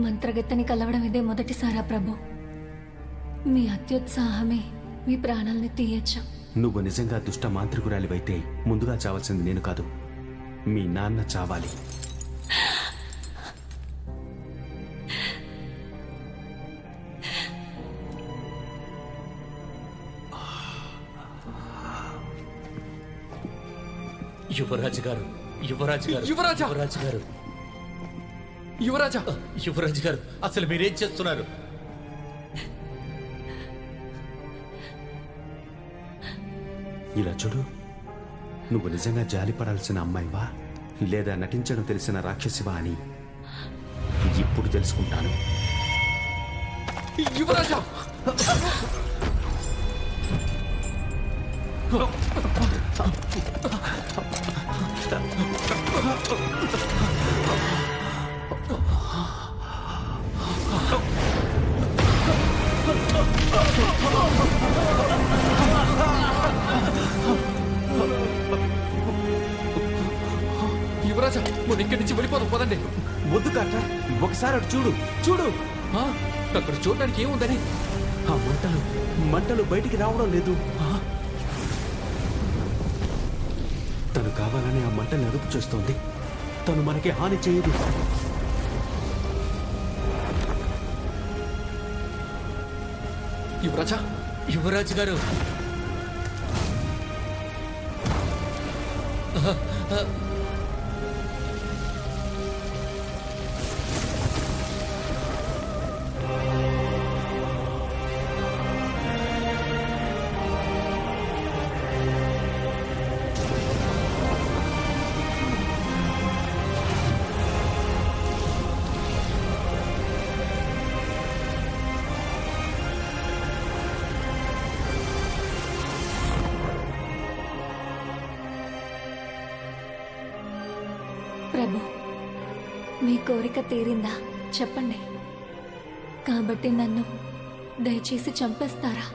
మంత్రగత్తెని కలవడం ఇదే మొదటిసారా ప్రభు? మీ అత్యుత్సాహమే మీ ప్రాణాల్ని తీయచ్చు. నువ్వు నిజంగా దుష్ట మాంత్రికురాలివైతే ముందుగా చావాల్సింది నేను కాదు, మీ నాన్న చావాలి. యువరాజు గారు, యువరాజు గారు, యువరాజా! యువరాజు గారు, యువరాజా! యువరాజు గారు, అసలు మీరేం చేస్తున్నారు? ఇలా చూడు, నువ్వు నిజంగా జాలిపడాల్సిన అమ్మాయివా లేదా నటించడం తెలిసిన రాక్షసివా అని ఇప్పుడు తెలుసుకుంటాను. యువరాజా! యువరాజా, మనం ఇక్కడి నుంచి వెళ్ళిపోదాం, పదండి. వద్దు కాట, ఒకసారి అటు చూడు చూడు. ఆ, అక్కడ చూడడానికి ఏముందని? ఆ మంటలు బయటికి రావడం లేదు. తను కావాలని ఆ మంటల్ని అదుపు చేస్తోంది. తను మనకి హాని చేయదు. యువరాజా! యువరాజు గారు, ప్రభు, మీ కోరిక తీరిందా చెప్పండి. కాబట్టి నన్ను దయచేసి చంపేస్తారా?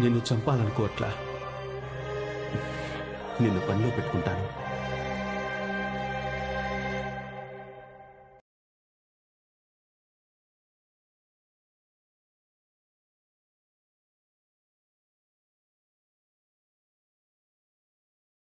నిన్ను చంపాలనుకోవట్లా, నిన్ను పనిలో పెట్టుకుంటాను.